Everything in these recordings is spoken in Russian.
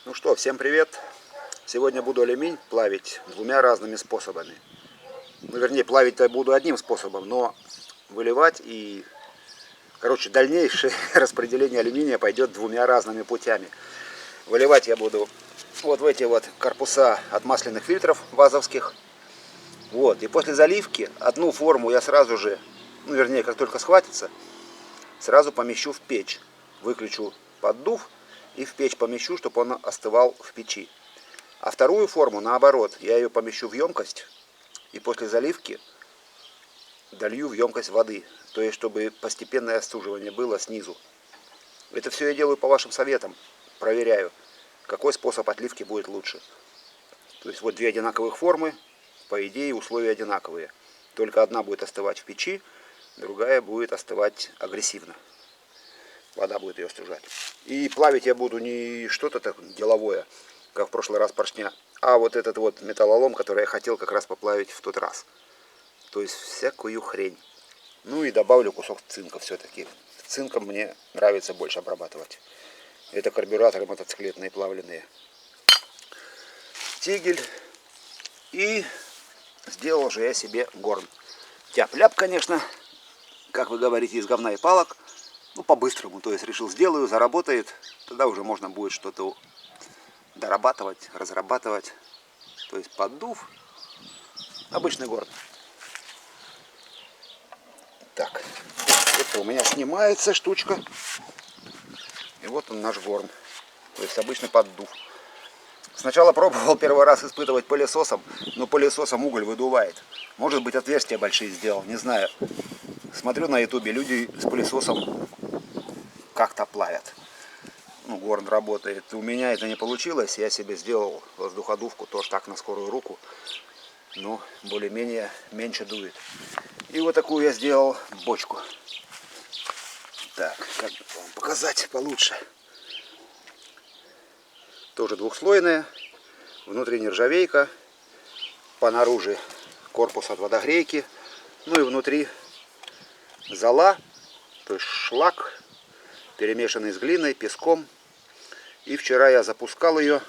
Ну что, всем привет! Сегодня буду алюминий плавить двумя разными способами. Ну, вернее, плавить-то буду одним способом, но выливать и, дальнейшее распределение алюминия пойдет двумя разными путями. Выливать я буду вот в эти вот корпуса от масляных фильтров вазовских. Вот, и после заливки одну форму я сразу же, как только схватится, сразу помещу в печь. Выключу поддув и в печь помещу, чтобы он остывал в печи. А вторую форму, наоборот, я ее помещу в емкость и после заливки долью в емкость воды. То есть, чтобы постепенное остуживание было снизу. Это все я делаю по вашим советам. Проверяю, какой способ отливки будет лучше. То есть, вот две одинаковых формы, по идее, условия одинаковые. Только одна будет остывать в печи, другая будет остывать агрессивно. Вода будет ее остужать. И плавить я буду не что-то так деловое, как в прошлый раз поршня, а вот этот вот металлолом, который я хотел как раз поплавить в тот раз. То есть всякую хрень. Ну и добавлю кусок цинка все-таки. Цинком мне нравится больше обрабатывать. Это карбюраторы мотоциклетные плавленые. Тигель. И сделал же я себе горн. Тяп-ляп, конечно, как вы говорите, из говна и палок. Ну, по-быстрому, то есть решил сделаю, заработает. Тогда уже можно будет что-то дорабатывать, разрабатывать. То есть поддув. Обычный горн. Так, это у меня снимается штучка. И вот он наш горн. То есть обычный поддув. Сначала пробовал первый раз испытывать пылесосом, но пылесосом уголь выдувает. Может быть, отверстия большие сделал, не знаю. Смотрю на ютубе, люди с пылесосом как-то плавят. Ну, горн работает. У меня это не получилось. Я себе сделал воздуходувку, тоже так на скорую руку. Но более-менее меньше дует. И вот такую я сделал бочку. Так, как бы вам показать получше. Тоже двухслойная. Внутри нержавейка. Понаружи корпус от водогрейки. Ну и внутри зола, то есть шлак, перемешанный с глиной, песком. И вчера я запускал ее.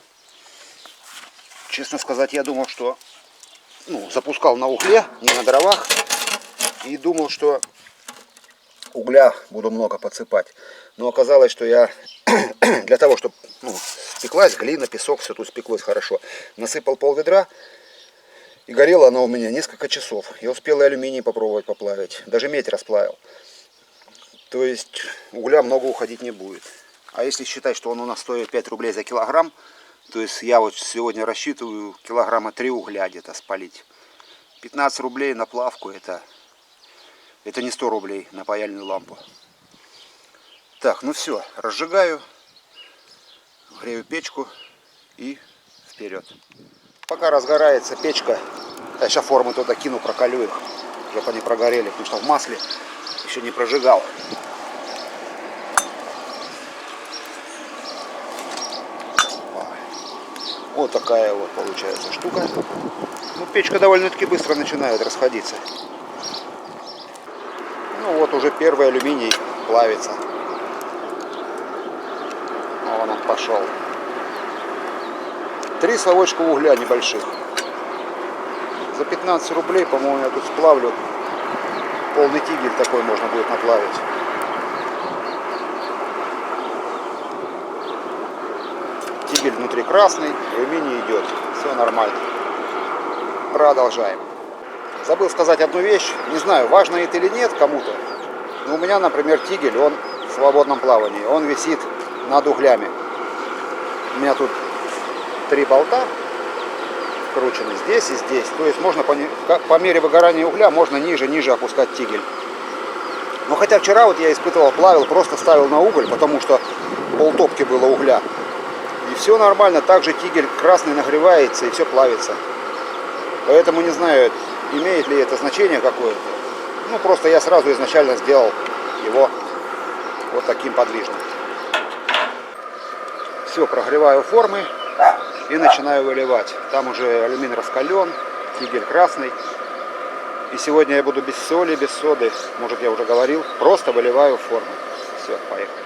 Честно сказать, я думал, что... запускал на угле, не на дровах. И думал, что угля буду много подсыпать. Но оказалось, что я для того, чтобы спеклась глина, песок, все тут спеклось хорошо, насыпал пол-ведра. И горело оно у меня несколько часов. Я успел и алюминий попробовать поплавить. Даже медь расплавил. То есть угля много уходить не будет. А если считать, что он у нас стоит 5 рублей за килограмм, то есть я вот сегодня рассчитываю килограмма 3 угля где-то спалить. 15 рублей на плавку это не 100 рублей на паяльную лампу. Так, ну все, разжигаю, грею печку и вперед. Пока разгорается печка, я сейчас формы туда кину, прокалю их, чтобы они прогорели, потому что в масле еще не прожигал. Вот такая вот получается штука. Ну, печка довольно-таки быстро начинает расходиться. Ну вот уже первый алюминий плавится. Вон он пошел. 3 совочка угля небольших. За 15 рублей, по-моему, я тут сплавлю. Полный тигель такой можно будет наплавить. Тигель внутри красный, алюминий идет. Все нормально. Продолжаем. Забыл сказать одну вещь. Не знаю, важно это или нет кому-то. Но у меня, например, тигель, он в свободном плавании. Он висит над углями. У меня тут 3 болта вкручены здесь и здесь. То есть можно по мере выгорания угля можно ниже опускать тигель. Но хотя вчера вот я испытывал, плавил, просто ставил на уголь, потому что полтопки было угля. И все нормально, также тигель красный нагревается и все плавится. Поэтому не знаю, имеет ли это значение какое-то. Ну просто я сразу изначально сделал его вот таким подвижным. Все, прогреваю формы и начинаю выливать. Там уже алюминий раскален, тигель красный. И сегодня я буду без соли, без соды, может я уже говорил, просто выливаю форму. Все, поехали.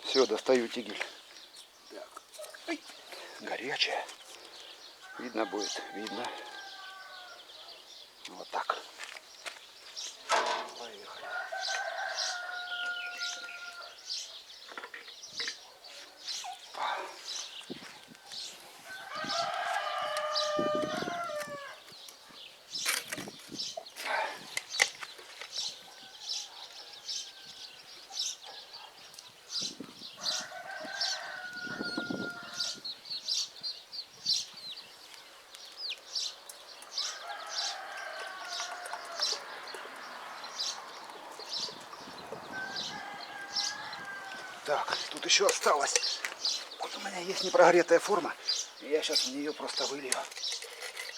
Все, достаю тигель. Так. Горячая. Видно будет, видно. Вот так. Поехали. Так, тут еще осталось. Вот у меня есть непрогретая форма. И я сейчас в нее просто вылью.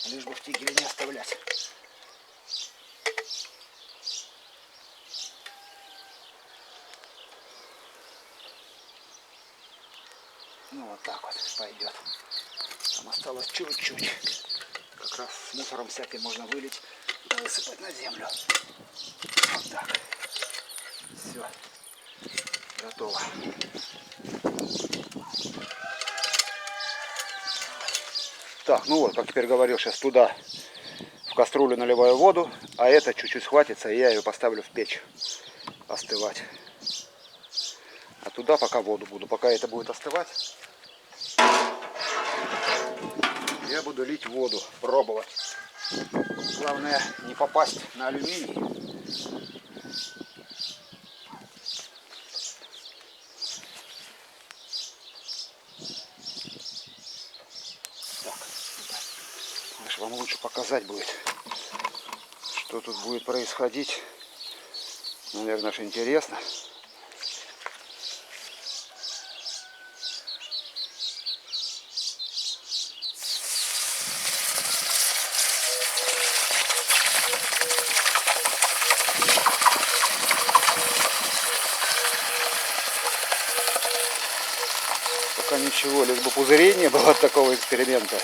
Лишь бы в тигеле не оставлять. Ну вот так вот пойдет. Там осталось чуть-чуть. Как раз с мусором всяким можно вылить и высыпать на землю. Вот так. Все. Готово. Так, ну вот, как теперь говорил, сейчас туда в кастрюлю наливаю воду, а это чуть-чуть схватится, и я ее поставлю в печь остывать. А туда пока воду буду. Пока это будет остывать, я буду лить воду, пробовать. Главное не попасть на алюминий. Так, даже вам лучше показать будет, что тут будет происходить. Наверное, аж интересно. Пока ничего, лишь бы пузырей не было от такого эксперимента.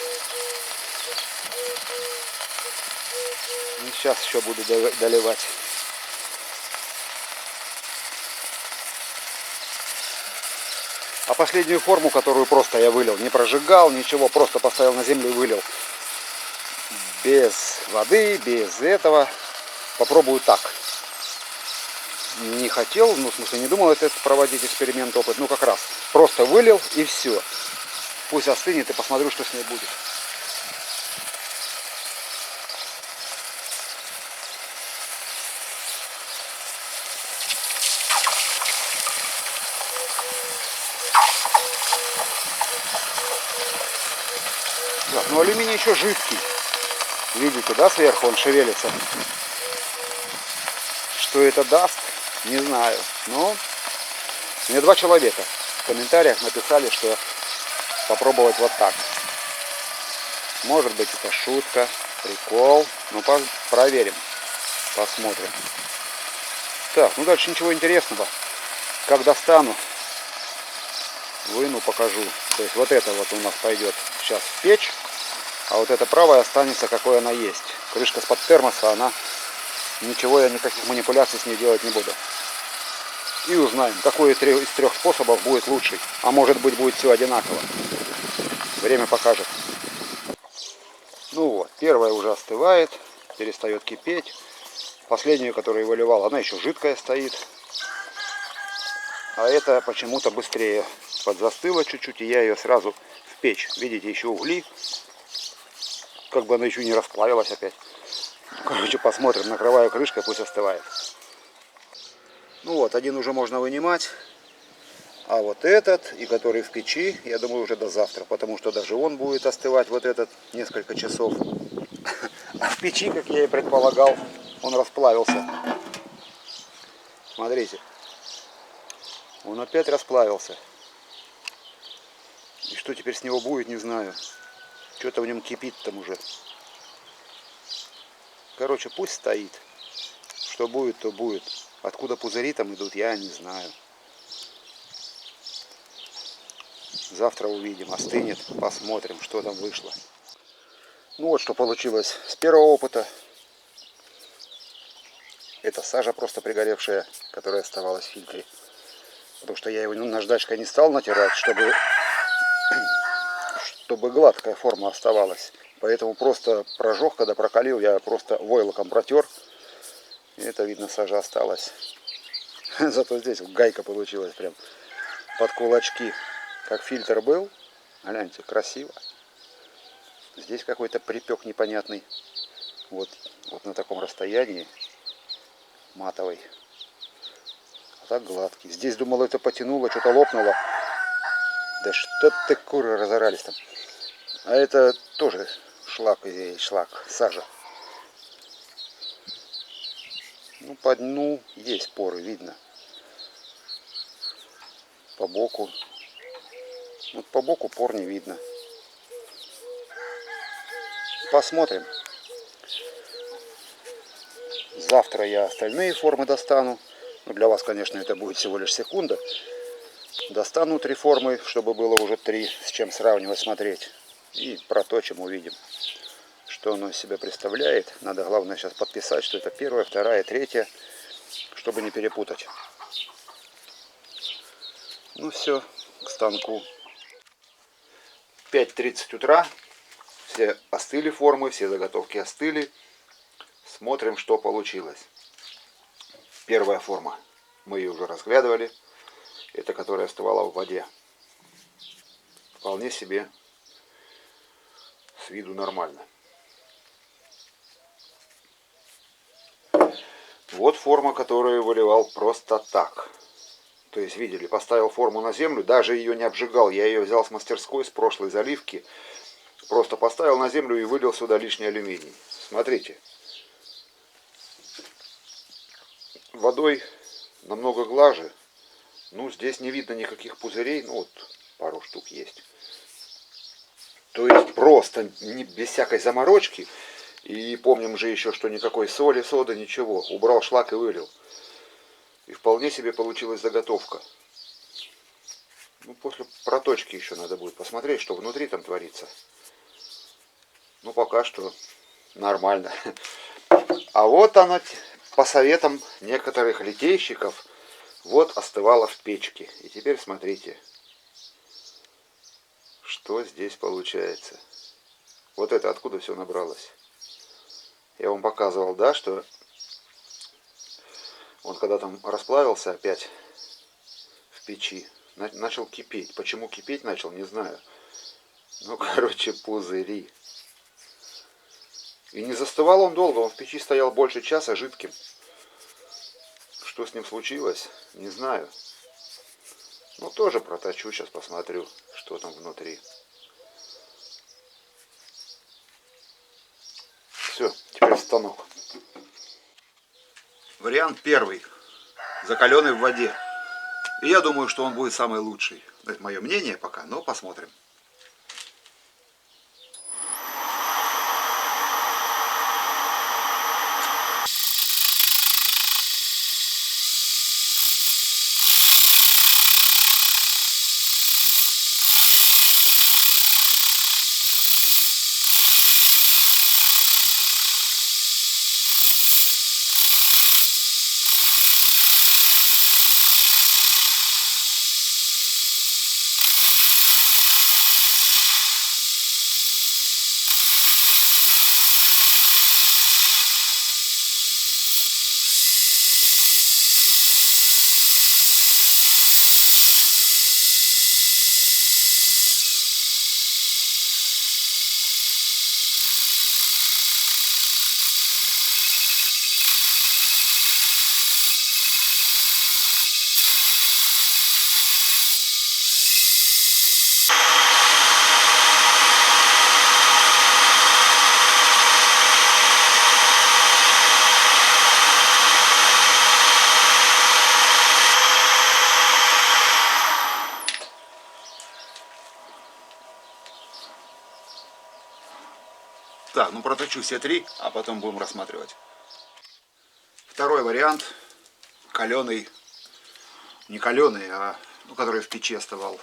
И сейчас еще буду доливать. А последнюю форму, которую просто я вылил, не прожигал, ничего, просто поставил на землю и вылил. Без воды, без этого. Попробую так. Не хотел, ну в смысле не думал это проводить эксперимент, опыт, ну как раз. Просто вылил и все. Пусть остынет и посмотрю, что с ней будет. Так, ну алюминий еще жидкий. Видите, да, сверху он шевелится. Что это даст, не знаю. Но мне 2 человека в комментариях написали, что попробовать вот так. Может быть, это шутка, прикол. Ну, проверим, посмотрим. Так, ну дальше ничего интересного. Как достану, выну, покажу. То есть вот это вот у нас пойдет сейчас в печь, а вот эта правая останется, какой она есть. Крышка с-под термоса, она... Ничего, я никаких манипуляций с ней делать не буду. И узнаем, какой из 3 способов будет лучший. А может быть, будет все одинаково. Время покажет. Ну вот, первая уже остывает, перестает кипеть. Последнюю, которую я выливал, она еще жидкая стоит. А это почему-то быстрее подзастыла чуть-чуть, и я ее сразу в печь. Видите, еще угли. Как бы она еще не расплавилась опять. Короче, посмотрим, накрываю крышкой, пусть остывает. Ну вот, один уже можно вынимать. А вот этот, и который в печи, я думаю, уже до завтра. Потому что даже он будет остывать, вот этот, несколько часов. А в печи, как я и предполагал, он расплавился. Смотрите. Он опять расплавился. И что теперь с него будет, не знаю. Что-то в нем кипит там уже. Короче, пусть стоит. Что будет, то будет. Откуда пузыри там идут, я не знаю. Завтра увидим, остынет, посмотрим, что там вышло. Ну вот что получилось с первого опыта. Это сажа просто пригоревшая, которая оставалась в фильтре. Потому что я его наждачкой не стал натирать, чтобы гладкая форма оставалась. Поэтому просто прожег, когда прокалил, я просто войлоком протер. И это, видно, сажа осталась. Зато здесь гайка получилась прям под кулачки. Как фильтр был. Гляньте, красиво. Здесь какой-то припек непонятный. Вот на таком расстоянии. Матовый. А так гладкий. Здесь думал, это потянуло, что-то лопнуло. Да что ты, куры, разорались там. А это тоже шлак, сажа. Ну, по дну есть поры, видно. По боку. Вот по боку пор не видно. Посмотрим. Завтра я остальные формы достану. Ну, для вас, конечно, это будет всего лишь секунда. Достану 3 формы, чтобы было уже 3, с чем сравнивать, смотреть. И проточим, увидим, что оно из себя представляет. Надо, главное, сейчас подписать, что это 1, 2, 3, чтобы не перепутать. Ну все, к станку. 5:30 утра. Все остыли формы, все заготовки остыли. Смотрим, что получилось. Первая форма. Мы ее уже разглядывали. Это которая остывала в воде. Вполне себе с виду нормально. Вот форма, которую выливал просто так. То есть, видели, поставил форму на землю, даже ее не обжигал. Я ее взял с мастерской, с прошлой заливки. Просто поставил на землю и вылил сюда лишний алюминий. Смотрите. Водой намного глаже. Ну, здесь не видно никаких пузырей. Ну, вот пару штук есть. То есть, просто без всякой заморочки. И помним же еще, что никакой соли, соды, ничего. Убрал шлак и вылил. И вполне себе получилась заготовка. Ну, после проточки еще надо будет посмотреть, что внутри там творится. Ну, пока что нормально. А вот оно, по советам некоторых литейщиков, вот остывало в печке. И теперь смотрите, что здесь получается. Вот это откуда все набралось. Я вам показывал, да, что он когда там расплавился опять в печи, начал кипеть. Почему кипеть начал, не знаю. Ну, короче, пузыри. И не застывал он долго, он в печи стоял больше часа жидким. Что с ним случилось, не знаю. Ну, тоже проточу, сейчас посмотрю, что там внутри. Все, теперь в станок. Вариант первый. Закаленный в воде. И я думаю, что он будет самый лучший. Это мое мнение пока, но посмотрим. Так, ну проточу все 3, а потом будем рассматривать. Второй вариант. Каленый. Не каленый, а ну, который в печи остывал.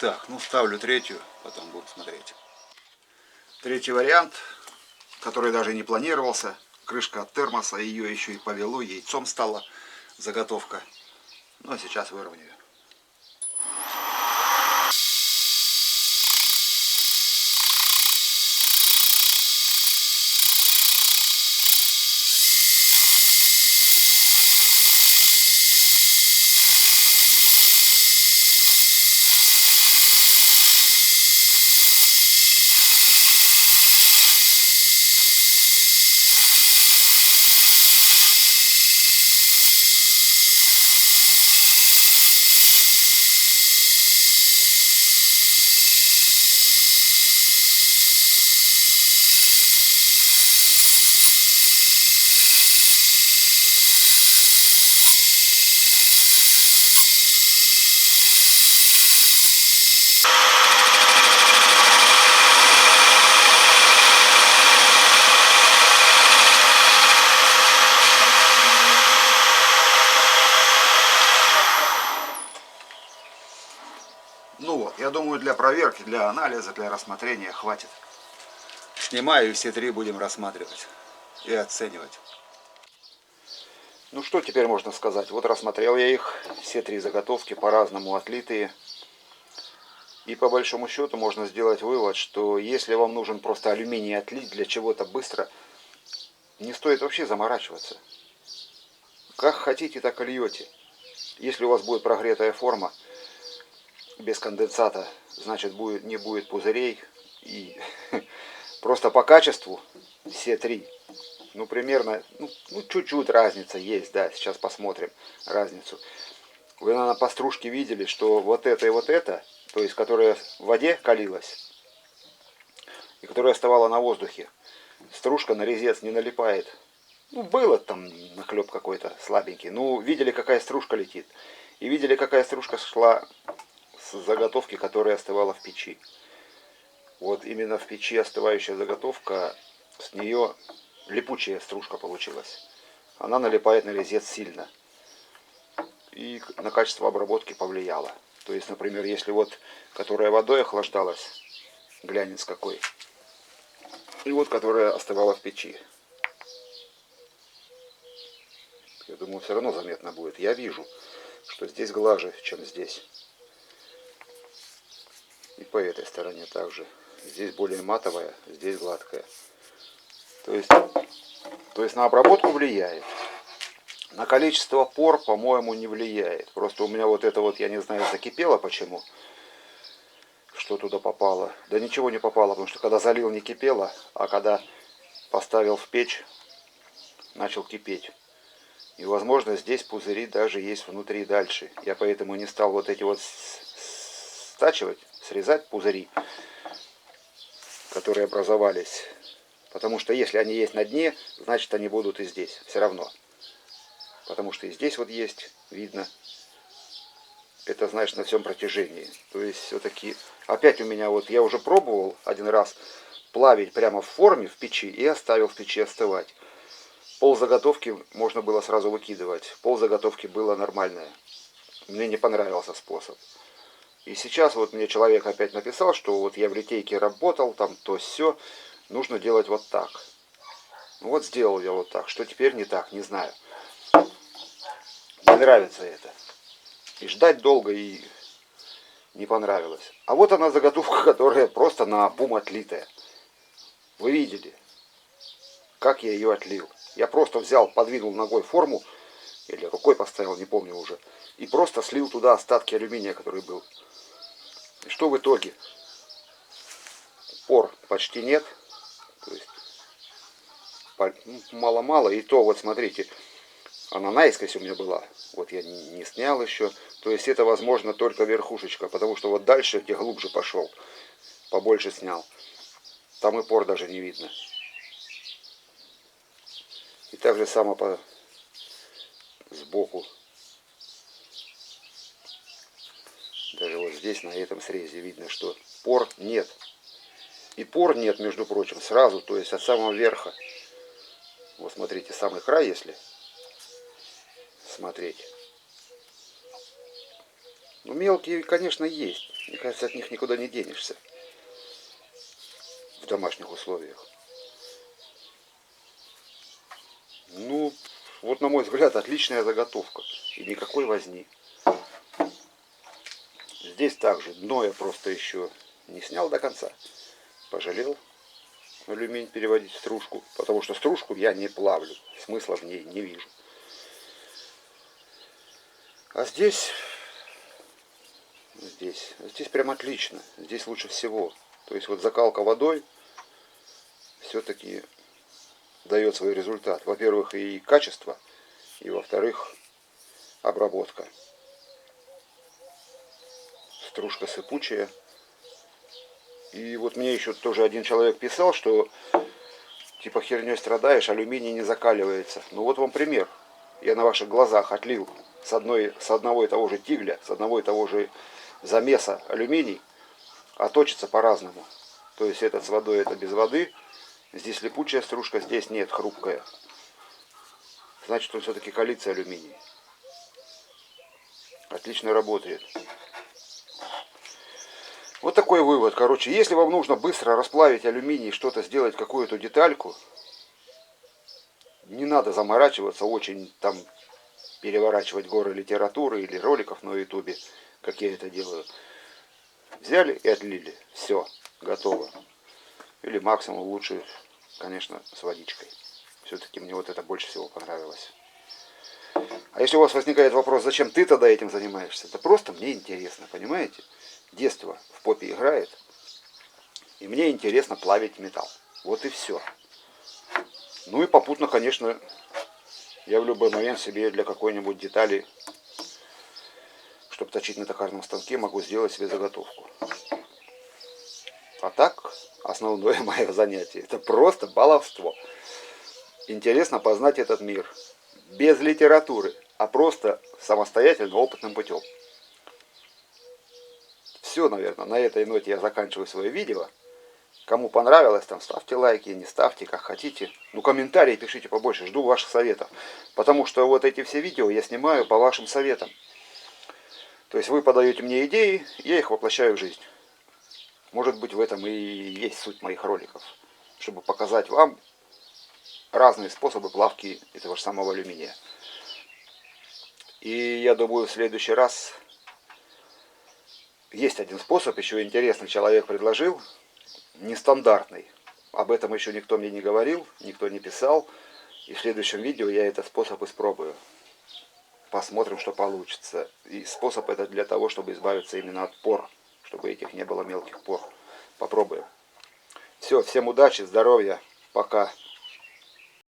Так, ну ставлю третью, потом будем смотреть. Третий вариант, который даже не планировался. Крышка от термоса, ее еще и повело, яйцом стала заготовка. Ну а сейчас выровняю. Ну вот, я думаю, для проверки, для анализа, для рассмотрения хватит. Снимаю, и все три будем рассматривать и оценивать. Ну что теперь можно сказать? Вот рассмотрел я их, все три заготовки по-разному отлитые. И по большому счету можно сделать вывод, что если вам нужен просто алюминий отлить для чего-то быстро, не стоит вообще заморачиваться. Как хотите, так и льете. Если у вас будет прогретая форма, без конденсата, значит не будет пузырей. И просто по качеству все три, ну примерно, ну чуть-чуть разница есть, да, сейчас посмотрим разницу. Вы, наверное, по стружке видели, что вот это и вот это, то есть которая в воде калилась и которая оставала на воздухе, стружка на резец не налипает. Ну, было там наклеп какой-то слабенький. Ну, видели, какая стружка летит. И видели, какая стружка шла с заготовки, которая остывала в печи. Вот именно в печи остывающая заготовка, с нее липучая стружка получилась. Она налипает на резец сильно. И на качество обработки повлияла. То есть, например, если вот, которая водой охлаждалась, глянец какой, и вот, которая остывала в печи. Я думаю, все равно заметно будет. Я вижу, что здесь глаже, чем здесь. И по этой стороне также. Здесь более матовая, здесь гладкая. То есть на обработку влияет. На количество пор, по-моему, не влияет. Просто у меня вот это вот, я не знаю, закипело почему. Что туда попало. Да ничего не попало, потому что когда залил, не кипело, а когда поставил в печь, начал кипеть. И, возможно, здесь пузыри даже есть внутри дальше. Я поэтому не стал вот эти вот стачивать, срезать пузыри, которые образовались. Потому что если они есть на дне, значит они будут и здесь. Все равно. Потому что и здесь вот есть, видно. Это, значит, на всем протяжении. То есть, все-таки, опять у меня вот, я уже пробовал один раз плавить прямо в форме, в печи, и оставил в печи остывать. Пол заготовки можно было сразу выкидывать. Пол заготовки было нормальное. Мне не понравился способ. И сейчас вот мне человек опять написал, что вот я в литейке работал, там то все, нужно делать вот так. Ну вот сделал я вот так. Что теперь не так, не знаю. Не нравится это. И ждать долго, и не понравилось. А вот она заготовка, которая просто наобум отлитая. Вы видели, как я ее отлил. Я просто взял, подвинул ногой форму, или рукой поставил, не помню уже, и просто слил туда остатки алюминия, который был. И что в итоге? Пор почти нет. То есть мало-мало. И то, вот смотрите, она наискось у меня была. Вот я не снял еще. То есть это, возможно, только верхушечка. Потому что вот дальше, где глубже пошел, побольше снял. Там и пор даже не видно. И так же само сбоку. Даже вот здесь, на этом срезе, видно, что пор нет. И пор нет, между прочим, сразу, то есть от самого верха. Вот смотрите, самый край, если смотреть. Ну, мелкие, конечно, есть. Мне кажется, от них никуда не денешься в домашних условиях. Ну, вот на мой взгляд, отличная заготовка. И никакой возни. Здесь также дно я просто еще не снял до конца. Пожалел алюминий переводить в стружку. Потому что стружку я не плавлю. Смысла в ней не вижу. А здесь прям отлично. Здесь лучше всего. То есть вот закалка водой все-таки дает свой результат. Во-первых, и качество, и во-вторых, обработка. Стружка сыпучая. И вот мне еще тоже один человек писал, что типа херней страдаешь, алюминий не закаливается. Ну вот вам пример. Я на ваших глазах отлил с одного и того же тигля, с одного и того же замеса алюминий, а точится по-разному. То есть этот с водой, это без воды. Здесь липучая стружка, здесь нет, хрупкая. Значит, он все-таки калится алюминий. Отлично работает. Вот такой вывод. Короче, если вам нужно быстро расплавить алюминий, что-то сделать, какую-то детальку, не надо заморачиваться, очень там переворачивать горы литературы или роликов на ютубе, как я это делаю. Взяли и отлили. Все, готово. Или максимум лучше, конечно, с водичкой. Все-таки мне вот это больше всего понравилось. А если у вас возникает вопрос, зачем ты тогда этим занимаешься? Это просто мне интересно, понимаете? Детство в попе играет. И мне интересно плавить металл. Вот и все. Ну и попутно, конечно, я в любой момент себе для какой-нибудь детали, чтобы точить на токарном станке, могу сделать себе заготовку. А так, основное мое занятие, это просто баловство. Интересно познать этот мир. Без литературы, а просто самостоятельно, опытным путем. Все, наверное, на этой ноте я заканчиваю свое видео. Кому понравилось, там ставьте лайки, не ставьте, как хотите. Ну, комментарии пишите побольше, жду ваших советов. Потому что вот эти все видео я снимаю по вашим советам. То есть вы подаете мне идеи, я их воплощаю в жизнь. Может быть, в этом и есть суть моих роликов. Чтобы показать вам разные способы плавки этого же самого алюминия. И я думаю, в следующий раз есть один способ, еще интересный человек предложил, нестандартный. Об этом еще никто мне не говорил, никто не писал. И в следующем видео я этот способ испробую. Посмотрим, что получится. И способ это для того, чтобы избавиться именно от пор. Чтобы этих не было мелких пор. Попробуем. Все, всем удачи, здоровья. Пока.